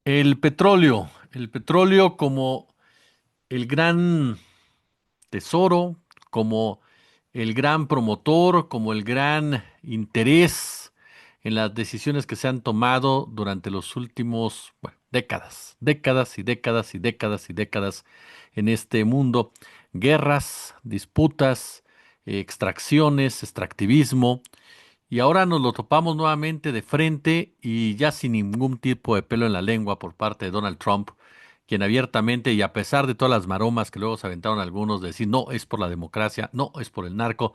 El petróleo como el gran tesoro, como el gran promotor, como el gran interés en las decisiones que se han tomado durante los últimos, bueno, décadas y décadas y décadas y décadas en este mundo. Guerras, disputas, extracciones, extractivismo. Y ahora nos lo topamos nuevamente de frente y ya sin ningún tipo de pelo en la lengua por parte de Donald Trump, quien abiertamente y a pesar de todas las maromas que luego se aventaron algunos de decir no es por la democracia, no es por el narco,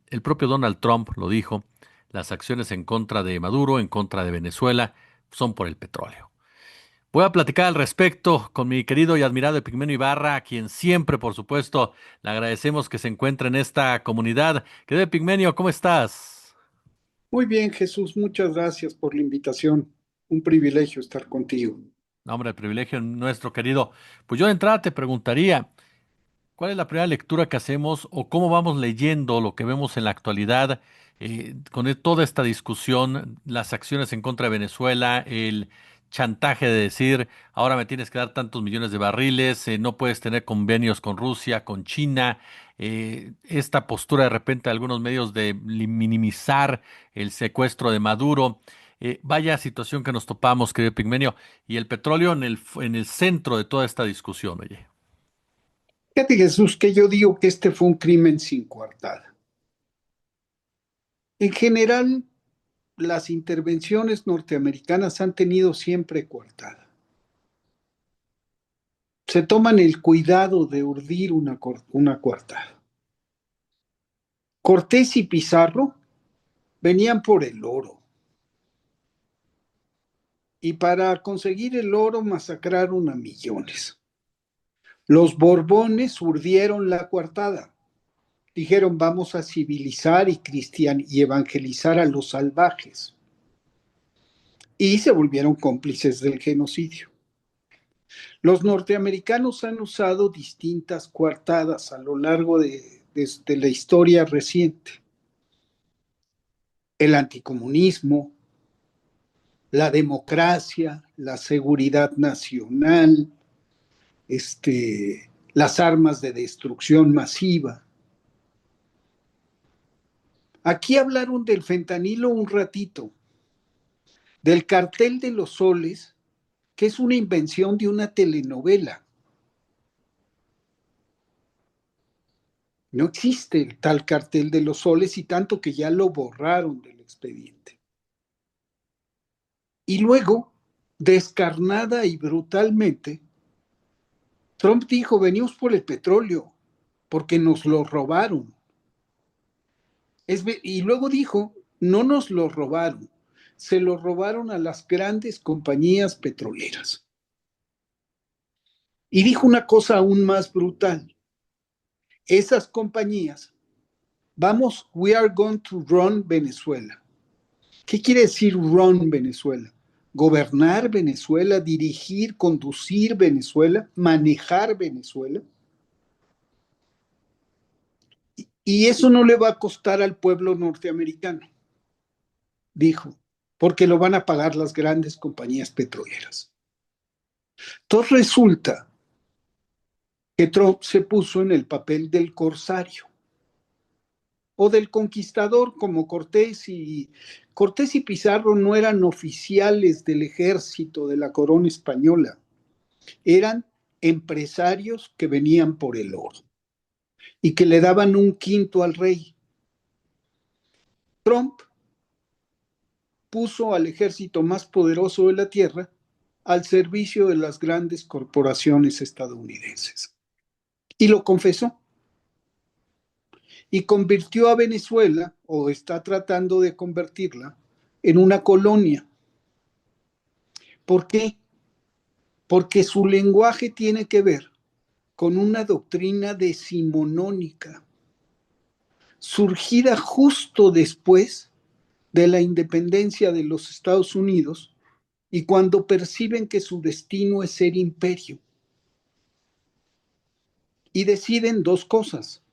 el propio Donald Trump lo dijo, las acciones en contra de Maduro, en contra de Venezuela, son por el petróleo. Voy a platicar al respecto con mi querido y admirado Epigmenio Ibarra, a quien siempre, por supuesto, le agradecemos que se encuentre en esta comunidad. Querido Epigmenio, ¿cómo estás? Muy bien, Jesús, muchas gracias por la invitación. Un privilegio estar contigo. No, hombre, el privilegio nuestro, querido. Pues yo de entrada te preguntaría, ¿cuál es la primera lectura que hacemos o cómo vamos leyendo lo que vemos en la actualidad con toda esta discusión, las acciones en contra de Venezuela, el chantaje de decir, ahora me tienes que dar tantos millones de barriles, no puedes tener convenios con Rusia, con China, esta postura de repente de algunos medios de minimizar el secuestro de Maduro? Vaya situación que nos topamos, querido Pigmenio, y el petróleo en el centro de toda esta discusión, oye. Fíjate, Jesús, que yo digo que este fue un crimen sin coartada. En general, las intervenciones norteamericanas han tenido siempre coartada. Se toman el cuidado de urdir una coartada. Cortés y Pizarro venían por el oro y para conseguir el oro masacraron a millones. Los Borbones urdieron la coartada. Dijeron, vamos a civilizar y evangelizar a los salvajes. Y se volvieron cómplices del genocidio. Los norteamericanos han usado distintas coartadas a lo largo de la historia reciente. El anticomunismo, la democracia, la seguridad nacional, las armas de destrucción masiva. Aquí hablaron del fentanilo un ratito, del cartel de los soles, que es una invención de una telenovela. No existe el tal cartel de los soles y tanto que ya lo borraron del expediente. Y luego, descarnada y brutalmente, Trump dijo, venimos por el petróleo, porque nos lo robaron. Y luego dijo, no nos lo robaron, se lo robaron a las grandes compañías petroleras. Y dijo una cosa aún más brutal. Esas compañías, we are going to run Venezuela. ¿Qué quiere decir run Venezuela? Gobernar Venezuela, dirigir, conducir Venezuela, manejar Venezuela. Y eso no le va a costar al pueblo norteamericano, dijo, porque lo van a pagar las grandes compañías petroleras. Entonces resulta que Trump se puso en el papel del corsario o del conquistador como Cortés y Pizarro no eran oficiales del ejército de la corona española, eran empresarios que venían por el oro y que le daban un quinto al rey. Trump puso al ejército más poderoso de la tierra al servicio de las grandes corporaciones estadounidenses. Y lo confesó. Y convirtió a Venezuela, o está tratando de convertirla, en una colonia. ¿Por qué? Porque su lenguaje tiene que ver con una doctrina decimonónica, surgida justo después de la independencia de los Estados Unidos y cuando perciben que su destino es ser imperio. Y deciden dos cosas: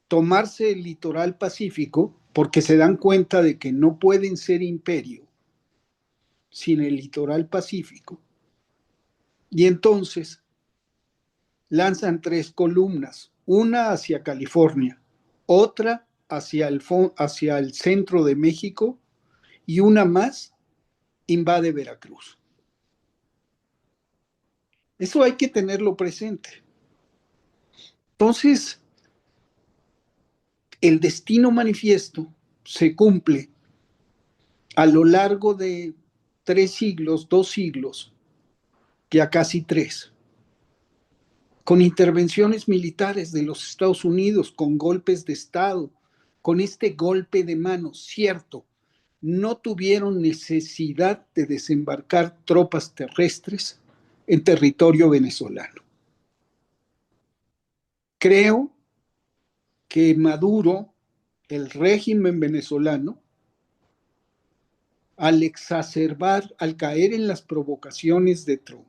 tomarse el litoral pacífico porque se dan cuenta de que no pueden ser imperio sin el litoral pacífico. Y entonces lanzan 3 columnas, una hacia California, otra hacia el centro de México y una más invade Veracruz. Eso hay que tenerlo presente. Entonces, el destino manifiesto se cumple a lo largo de 3 siglos, 2 siglos, ya casi 3, con intervenciones militares de los Estados Unidos, con golpes de Estado, con este golpe de mano, cierto, no tuvieron necesidad de desembarcar tropas terrestres en territorio venezolano. Creo que Maduro, el régimen venezolano, al caer en las provocaciones de Trump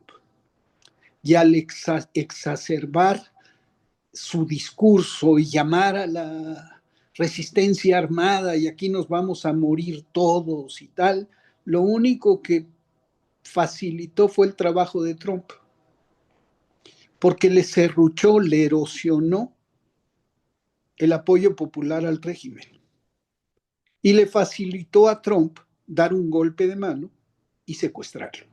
y al exacerbar su discurso y llamar a la resistencia armada y aquí nos vamos a morir todos y tal, lo único que facilitó fue el trabajo de Trump, porque le serruchó, le erosionó el apoyo popular al régimen y le facilitó a Trump dar un golpe de mano y secuestrarlo.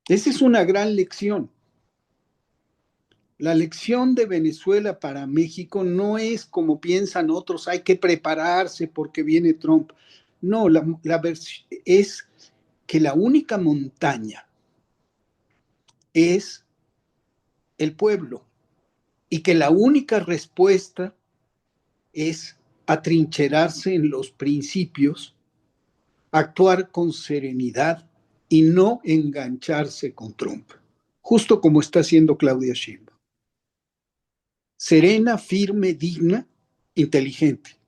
Esa es una gran lección. La lección de Venezuela para México no es como piensan otros, hay que prepararse porque viene Trump. No, es que la única montaña es el pueblo y que la única respuesta es atrincherarse en los principios, actuar con serenidad y no engancharse con Trump, justo como está haciendo Claudia Sheinbaum. Serena, firme, digna, inteligente,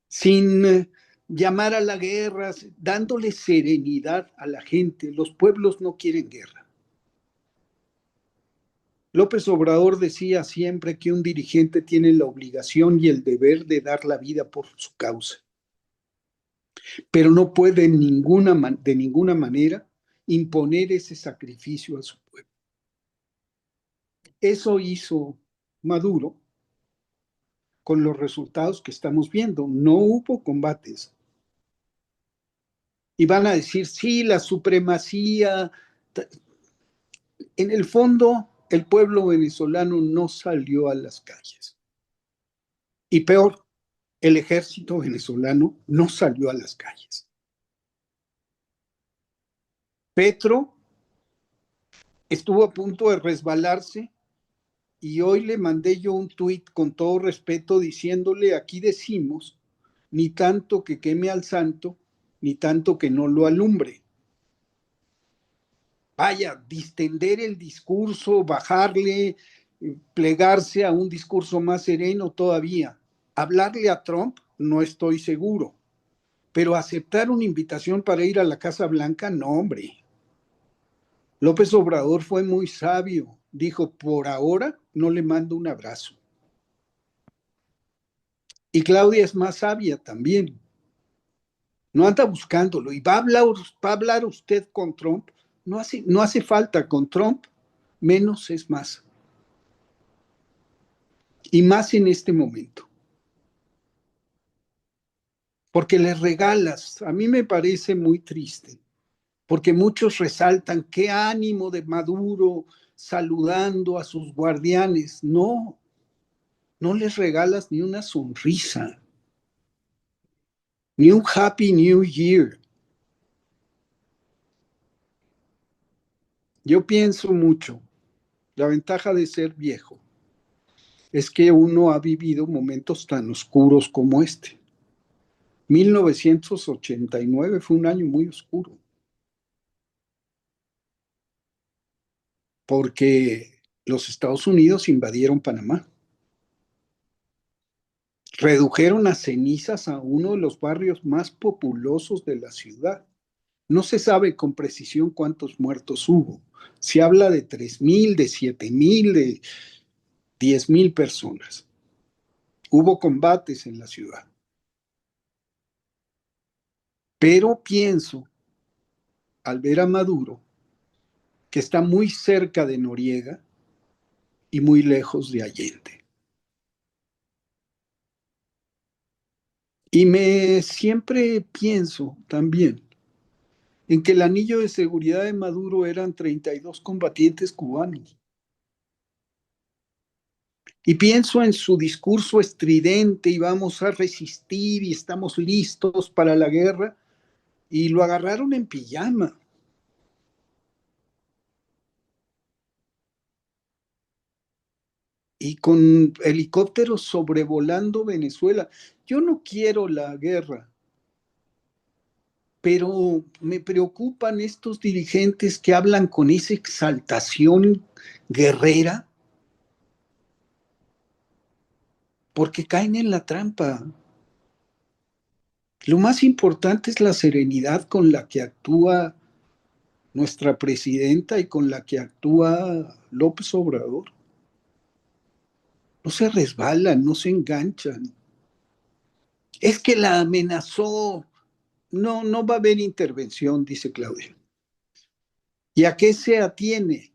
sin llamar a la guerra, dándole serenidad a la gente. Los pueblos no quieren guerra. López Obrador decía siempre que un dirigente tiene la obligación y el deber de dar la vida por su causa, pero no puede de ninguna manera imponer ese sacrificio a su pueblo. Eso hizo Maduro con los resultados que estamos viendo. No hubo combates. Y van a decir, sí, la supremacía. En el fondo, el pueblo venezolano no salió a las calles. Y peor, el ejército venezolano no salió a las calles. Petro estuvo a punto de resbalarse y hoy le mandé yo un tuit con todo respeto diciéndole, aquí decimos, ni tanto que queme al santo, ni tanto que no lo alumbre. Vaya, distender el discurso, bajarle, plegarse a un discurso más sereno todavía. Hablarle a Trump, no estoy seguro, pero aceptar una invitación para ir a la Casa Blanca, no, hombre. López Obrador fue muy sabio, dijo, por ahora no le mando un abrazo. Y Claudia es más sabia también. No anda buscándolo. ¿Y va a hablar usted con Trump? No hace falta con Trump, menos es más. Y más en este momento. Porque le regalas, a mí me parece muy triste, porque muchos resaltan qué ánimo de Maduro saludando a sus guardianes. No, no les regalas ni una sonrisa, ni un Happy New Year. Yo pienso mucho, la ventaja de ser viejo es que uno ha vivido momentos tan oscuros como este. 1989 fue un año muy oscuro, porque los Estados Unidos invadieron Panamá. Redujeron a cenizas a uno de los barrios más populosos de la ciudad. No se sabe con precisión cuántos muertos hubo. Se habla de 3,000, de 7,000, de 10,000 personas. Hubo combates en la ciudad. Pero pienso, al ver a Maduro, que está muy cerca de Noriega y muy lejos de Allende. Y me siempre pienso también en que el anillo de seguridad de Maduro eran 32 combatientes cubanos. Y pienso en su discurso estridente y vamos a resistir y estamos listos para la guerra y lo agarraron en pijama y con helicópteros sobrevolando Venezuela. Yo no quiero la guerra, pero me preocupan estos dirigentes que hablan con esa exaltación guerrera porque caen en la trampa. Lo más importante es la serenidad con la que actúa nuestra presidenta y con la que actúa López Obrador. No se resbalan, no se enganchan. Es que la amenazó. No, no va a haber intervención, dice Claudia. ¿Y a qué se atiene?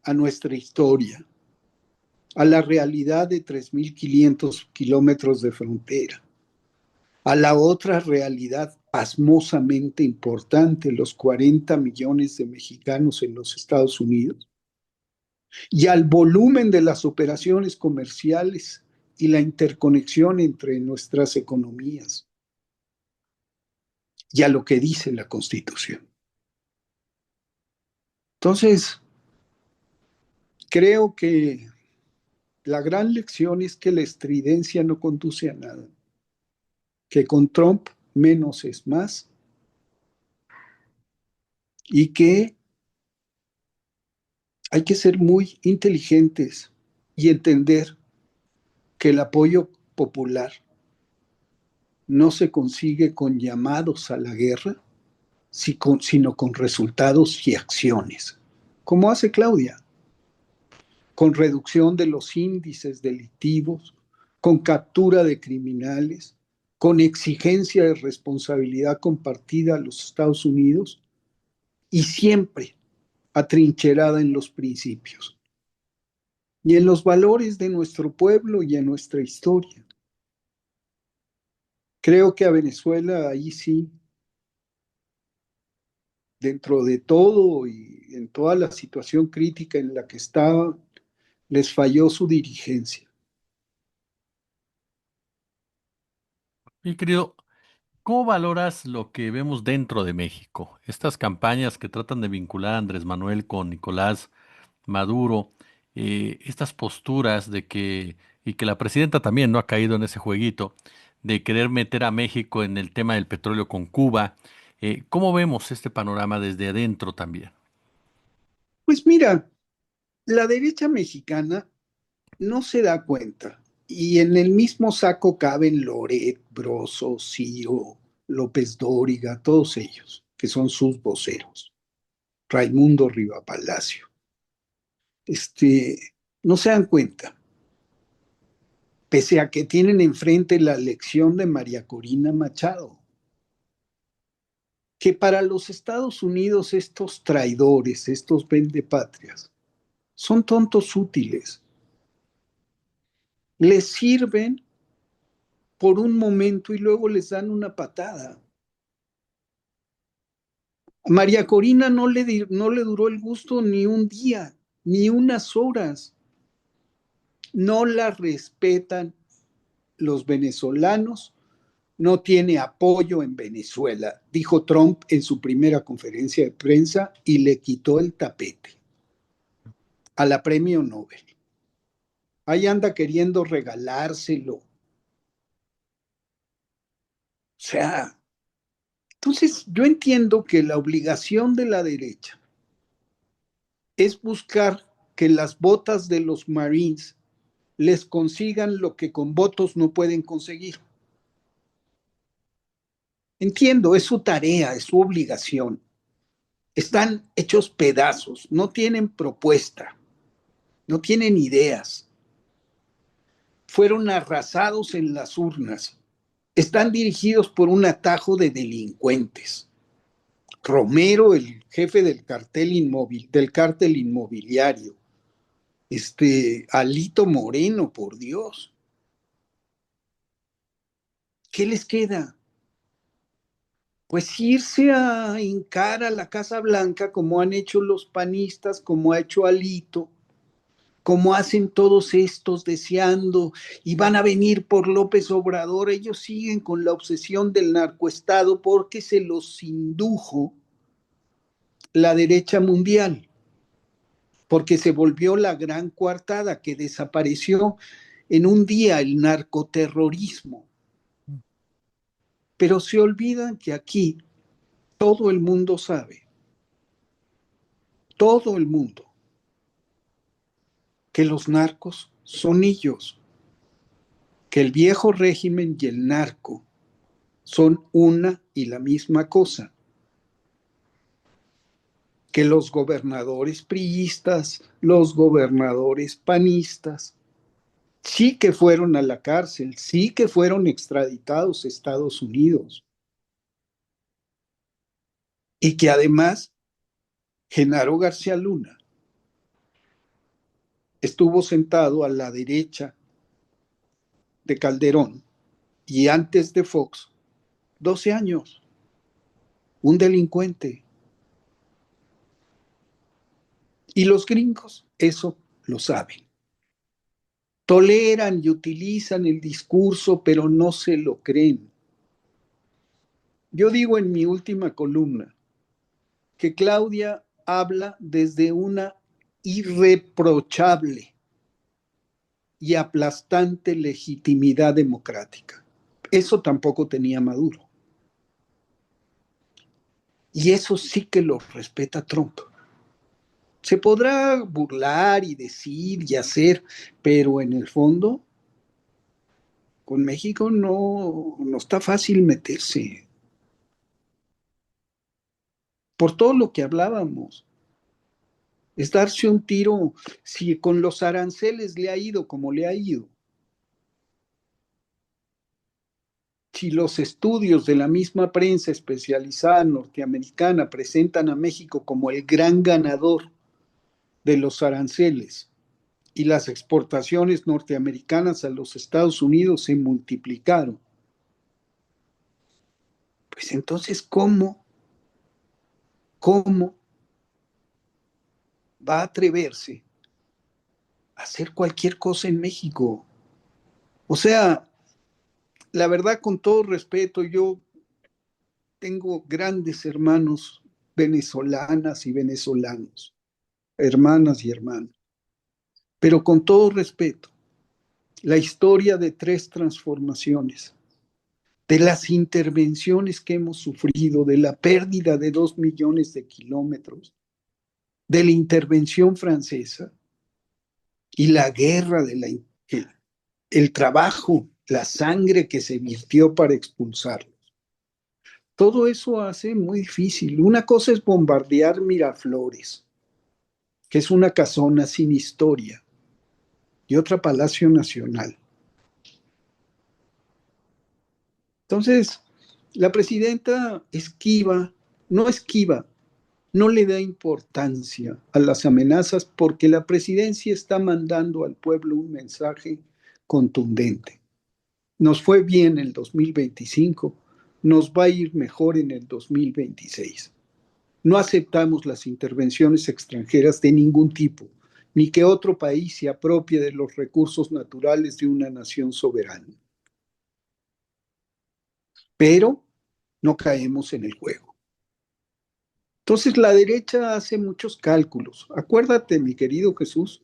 A nuestra historia, a la realidad de 3.500 kilómetros de frontera, a la otra realidad pasmosamente importante, los 40 millones de mexicanos en los Estados Unidos, y al volumen de las operaciones comerciales y la interconexión entre nuestras economías, y a lo que dice la Constitución. Entonces, creo que la gran lección es que la estridencia no conduce a nada, que con Trump menos es más y que hay que ser muy inteligentes y entender que el apoyo popular no se consigue con llamados a la guerra, sino con resultados y acciones, como hace Claudia, con reducción de los índices delictivos, con captura de criminales, con exigencia de responsabilidad compartida a los Estados Unidos y siempre atrincherada en los principios y en los valores de nuestro pueblo y en nuestra historia. Creo que a Venezuela ahí sí, dentro de todo y en toda la situación crítica en la que estaba, les falló su dirigencia. Mi querido, ¿cómo valoras lo que vemos dentro de México? Estas campañas que tratan de vincular a Andrés Manuel con Nicolás Maduro, estas posturas de que, y que la presidenta también no ha caído en ese jueguito, de querer meter a México en el tema del petróleo con Cuba. ¿Cómo vemos este panorama desde adentro también? Pues mira, la derecha mexicana no se da cuenta y en el mismo saco caben Loret, Broso, Ciro, López Dóriga, todos ellos, que son sus voceros, Raimundo Riva Palacio. No se dan cuenta, pese a que tienen enfrente la elección de María Corina Machado, que para los Estados Unidos estos traidores, estos vendepatrias, son tontos útiles, les sirven por un momento y luego les dan una patada. A María Corina no le duró el gusto ni un día, ni unas horas. No la respetan los venezolanos, no tiene apoyo en Venezuela, dijo Trump en su primera conferencia de prensa y le quitó el tapete a la premio Nobel. Ahí anda queriendo regalárselo. O sea, entonces yo entiendo que la obligación de la derecha es buscar que las botas de los Marines les consigan lo que con votos no pueden conseguir. Entiendo, es su tarea, es su obligación. Están hechos pedazos, no tienen propuesta, no tienen ideas. Fueron arrasados en las urnas. están dirigidos por un atajo de delincuentes. Romero, el jefe del cártel inmobiliario, Alito Moreno, por Dios, ¿qué les queda? Pues irse a hincar a la Casa Blanca como han hecho los panistas, como ha hecho Alito, como hacen todos estos deseando y van a venir por López Obrador. Ellos siguen con la obsesión del narcoestado porque se los indujo la derecha mundial, porque se volvió la gran coartada que desapareció en un día el narcoterrorismo. Pero se olvidan que aquí todo el mundo sabe, todo el mundo, que los narcos son ellos, que el viejo régimen y el narco son una y la misma cosa, que los gobernadores priistas, los gobernadores panistas, sí que fueron a la cárcel, sí que fueron extraditados a Estados Unidos, y que además Genaro García Luna estuvo sentado a la derecha de Calderón y antes de Fox 12 años, un delincuente. Y los gringos eso lo saben. Toleran y utilizan el discurso, pero no se lo creen. Yo digo en mi última columna que Claudia habla desde una irreprochable y aplastante legitimidad democrática. Eso tampoco tenía Maduro. Y eso sí que lo respeta Trump. Se podrá burlar y decir y hacer, pero en el fondo, con México no está fácil meterse. Por todo lo que hablábamos, es darse un tiro si con los aranceles le ha ido como le ha ido. Si los estudios de la misma prensa especializada norteamericana presentan a México como el gran ganador de los aranceles y las exportaciones norteamericanas a los Estados Unidos se multiplicaron, pues entonces, ¿cómo va a atreverse a hacer cualquier cosa en México? O sea, la verdad, con todo respeto, yo tengo grandes hermanos venezolanas y venezolanos, hermanas y hermanos, pero con todo respeto, la historia de tres transformaciones, de las intervenciones que hemos sufrido, de la pérdida de 2 millones de kilómetros, de la intervención francesa y la guerra, el trabajo, la sangre que se virtió para expulsarlos. Todo eso hace muy difícil. Una cosa es bombardear Miraflores, que es una casona sin historia, y otra Palacio Nacional. Entonces, la presidenta esquiva, no le da importancia a las amenazas porque la presidencia está mandando al pueblo un mensaje contundente. Nos fue bien el 2025, nos va a ir mejor en el 2026. No aceptamos las intervenciones extranjeras de ningún tipo, ni que otro país se apropie de los recursos naturales de una nación soberana. Pero no caemos en el juego. Entonces la derecha hace muchos cálculos. Acuérdate, mi querido Jesús,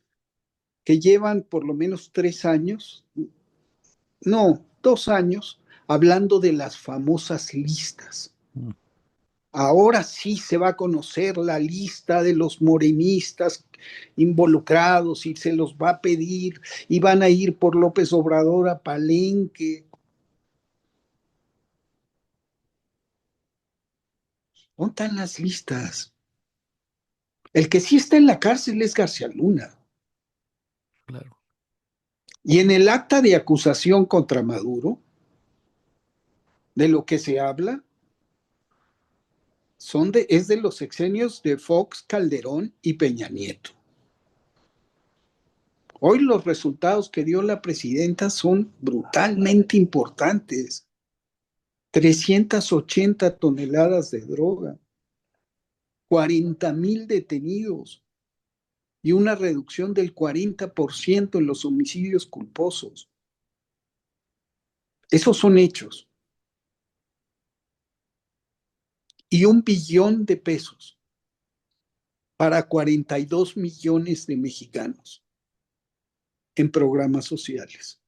que llevan por lo menos 3 años, no, 2 años, hablando de las famosas listas. Ahora sí se va a conocer la lista de los morenistas involucrados y se los va a pedir y van a ir por López Obrador a Palenque. ¿Dónde están las listas? El que sí está en la cárcel es García Luna. Claro. Y en el acta de acusación contra Maduro De lo que se habla es de los sexenios de Fox, Calderón y Peña Nieto. Hoy los resultados que dio la presidenta son brutalmente importantes. 380 toneladas de droga, 40,000 detenidos y una reducción del 40% en los homicidios culposos. Esos son hechos. Y 1 billón de pesos para 42 millones de mexicanos en programas sociales.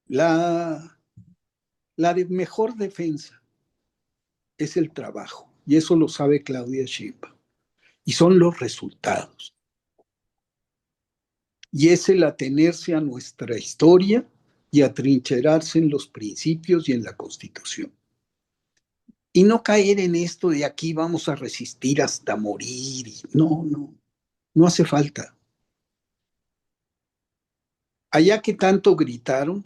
La, la mejor defensa es el trabajo, y eso lo sabe Claudia Sheinbaum, y son los resultados. Y es el atenerse a nuestra historia y atrincherarse en los principios y en la Constitución. Y no caer en esto de aquí vamos a resistir hasta morir. No, no, no hace falta. Allá que tanto gritaron,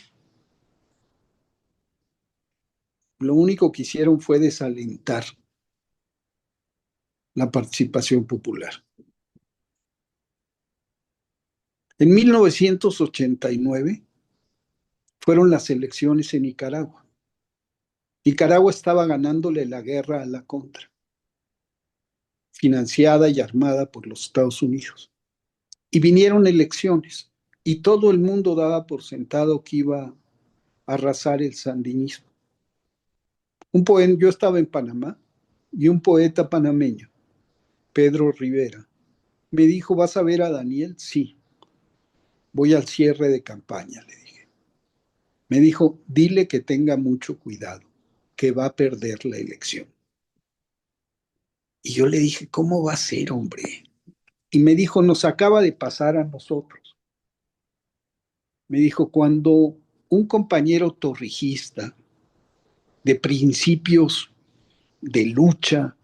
lo único que hicieron fue desalentar la participación popular. En 1989 fueron las elecciones en Nicaragua. Nicaragua estaba ganándole la guerra a la contra, financiada y armada por los Estados Unidos. Y vinieron elecciones y todo el mundo daba por sentado que iba a arrasar el sandinismo. Yo estaba en Panamá y un poeta panameño, Pedro Rivera, me dijo, ¿vas a ver a Daniel? Sí, voy al cierre de campaña, le dije. Me dijo, dile que tenga mucho cuidado, que va a perder la elección. Y yo le dije, ¿cómo va a ser, hombre? Y me dijo, nos acaba de pasar a nosotros. Me dijo, cuando un compañero torrijista de principios de lucha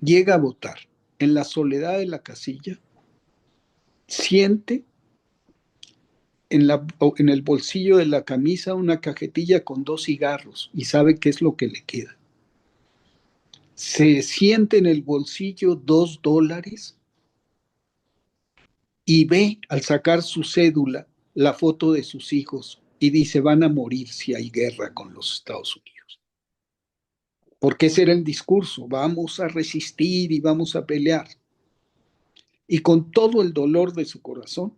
llega a votar en la soledad de la casilla, siente en el bolsillo de la camisa una cajetilla con 2 cigarros y sabe qué es lo que le queda. Se siente en el bolsillo $2 y ve al sacar su cédula la foto de sus hijos y dice, van a morir si hay guerra con los Estados Unidos. Porque ese era el discurso, vamos a resistir y vamos a pelear. Y con todo el dolor de su corazón,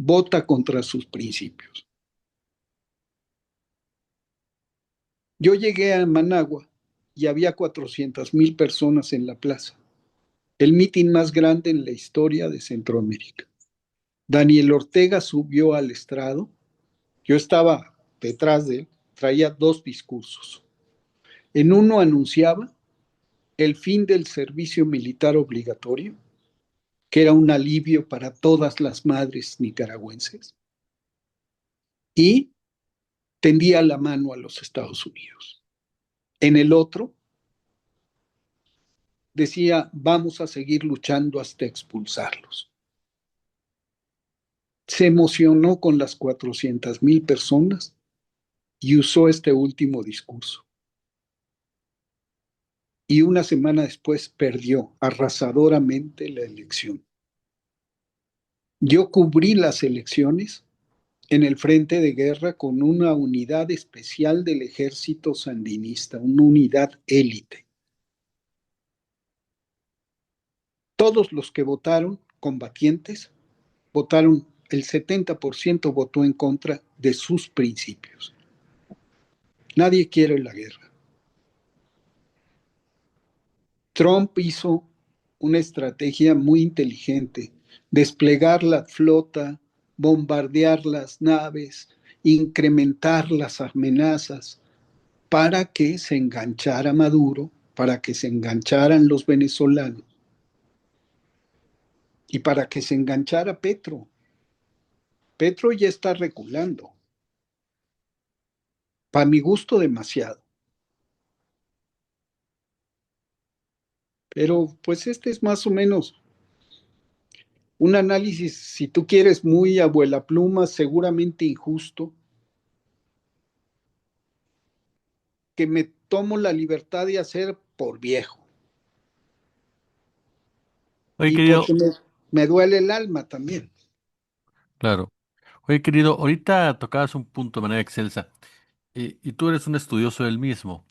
vota contra sus principios. Yo llegué a Managua y había 400,000 personas en la plaza, el mitin más grande en la historia de Centroamérica. Daniel Ortega subió al estrado, yo estaba detrás de él, traía 2 discursos. En uno anunciaba el fin del servicio militar obligatorio, que era un alivio para todas las madres nicaragüenses, y tendía la mano a los Estados Unidos. En el otro decía, vamos a seguir luchando hasta expulsarlos. Se emocionó con las 400,000 personas y usó este último discurso. Y una semana después perdió arrasadoramente la elección. Yo cubrí las elecciones en el frente de guerra con una unidad especial del ejército sandinista, una unidad élite. Todos los que votaron, combatientes, votaron, el 70% votó en contra de sus principios. Nadie quiere la guerra. Trump hizo una estrategia muy inteligente, desplegar la flota, bombardear las naves, incrementar las amenazas para que se enganchara Maduro, para que se engancharan los venezolanos y para que se enganchara Petro. Petro ya está reculando, para mi gusto demasiado. Pero pues este es más o menos Un análisis, si tú quieres, muy abuela pluma, seguramente injusto, que me tomo la libertad de hacer por viejo Oye, y querido, porque me duele el alma también. claro. Oye, querido, ahorita tocabas un punto de manera excelsa, y tú eres un estudioso del mismo.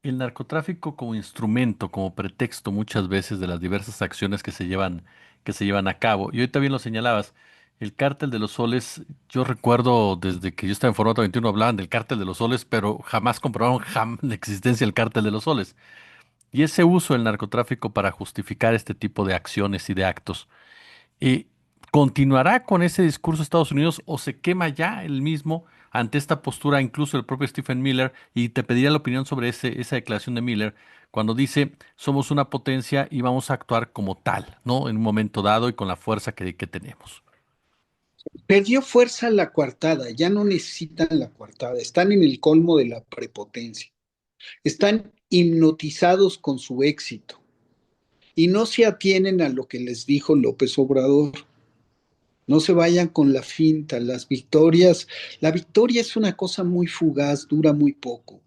El narcotráfico como instrumento, como pretexto muchas veces de las diversas acciones que se llevan a cabo. Y hoy también lo señalabas, el cártel de los soles, yo recuerdo desde que yo estaba en Formato 21 hablaban del cártel de los soles, pero jamás comprobaron la existencia del cártel de los soles. Y ese uso del narcotráfico para justificar este tipo de acciones y de actos. Eh, ¿Continuará con ese discurso Estados Unidos o se quema ya el mismo ante esta postura, incluso el propio Stephen Miller? Y te pediría la opinión sobre esa declaración de Miller cuando dice, somos una potencia y vamos a actuar como tal, ¿no? En un momento dado y con la fuerza que tenemos. Perdió fuerza la coartada, ya no necesitan la coartada, están en el colmo de la prepotencia, están hipnotizados con su éxito y no se atienen a lo que les dijo López Obrador. No se vayan con la finta, las victorias. La victoria es una cosa muy fugaz, dura muy poco.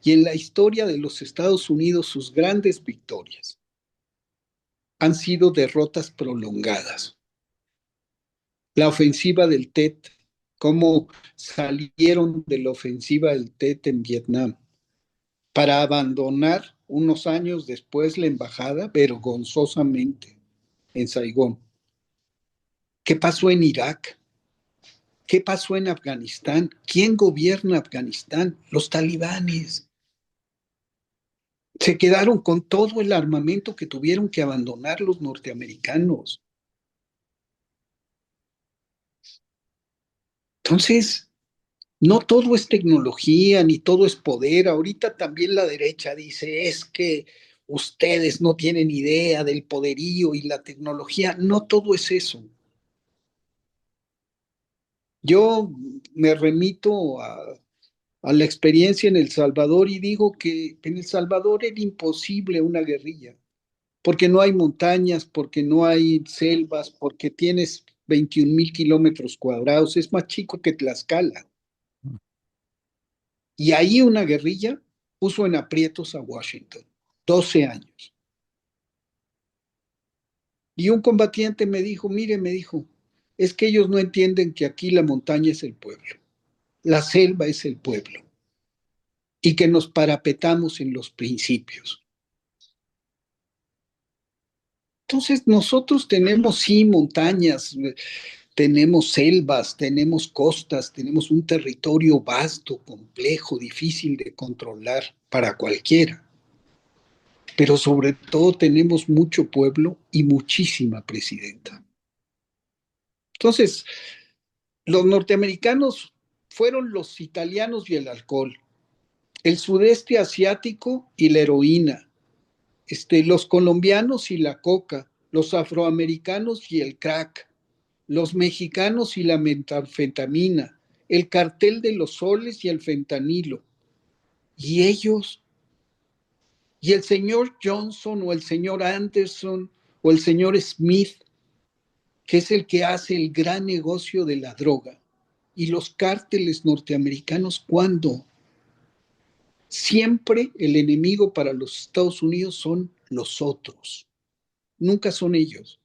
Y en la historia de los Estados Unidos, sus grandes victorias han sido derrotas prolongadas. La ofensiva del Tet, cómo salieron de la ofensiva del Tet en Vietnam para abandonar unos años después la embajada vergonzosamente en Saigón. ¿Qué pasó en Irak? ¿Qué pasó en Afganistán? ¿Quién gobierna Afganistán? Los talibanes. Se quedaron con todo el armamento que tuvieron que abandonar los norteamericanos. Entonces, no todo es tecnología, ni todo es poder. Ahorita también la derecha dice, es que ustedes no tienen idea del poderío y la tecnología. No todo es eso. Yo me remito a la experiencia en El Salvador y digo que en El Salvador era imposible una guerrilla, porque no hay montañas, porque no hay selvas, porque tienes 21,000 kilómetros cuadrados, es más chico que Tlaxcala. Y ahí una guerrilla puso en aprietos a Washington, 12 años. Y un combatiente me dijo, mire, me dijo, es que ellos no entienden que aquí la montaña es el pueblo, la selva es el pueblo, y que nos parapetamos en los principios. Entonces nosotros tenemos sí montañas, tenemos selvas, tenemos costas, tenemos un territorio vasto, complejo, difícil de controlar para cualquiera, pero sobre todo tenemos mucho pueblo y muchísima presidenta. Entonces, los norteamericanos fueron los italianos y el alcohol, el sudeste asiático y la heroína, los colombianos y la coca, los afroamericanos y el crack, los mexicanos y la metanfetamina, el cartel de los soles y el fentanilo. Y ellos, y el señor Johnson o el señor Anderson o el señor Smith, que es el que hace el gran negocio de la droga. Y los cárteles norteamericanos, ¿cuándo? Siempre el enemigo para los Estados Unidos son los otros, nunca son ellos.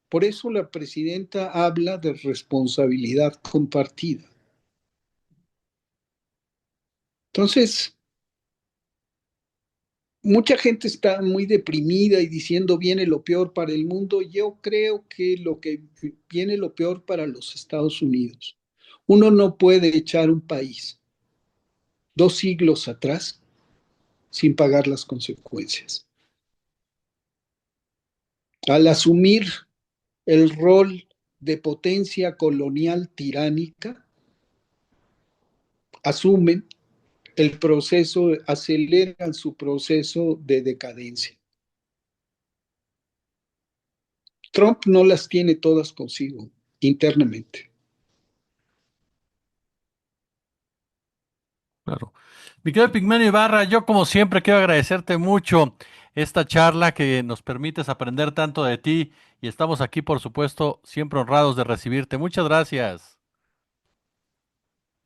Por eso la presidenta habla de responsabilidad compartida. Entonces, mucha gente está muy deprimida y diciendo viene lo peor para el mundo. Yo creo que lo que viene lo peor para los Estados Unidos. Uno no puede echar un país 2 siglos atrás sin pagar las consecuencias. Al asumir el rol de potencia colonial tiránica, asumen el proceso, aceleran su proceso de decadencia. Trump no las tiene todas consigo internamente. Claro. Mi querido Pigmenio Ibarra, yo como siempre quiero agradecerte mucho. esta charla que nos permites aprender tanto de ti y estamos aquí, por supuesto, siempre honrados de recibirte. Muchas gracias.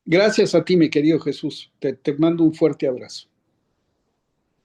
Gracias a ti, mi querido Jesús. Te mando un fuerte abrazo.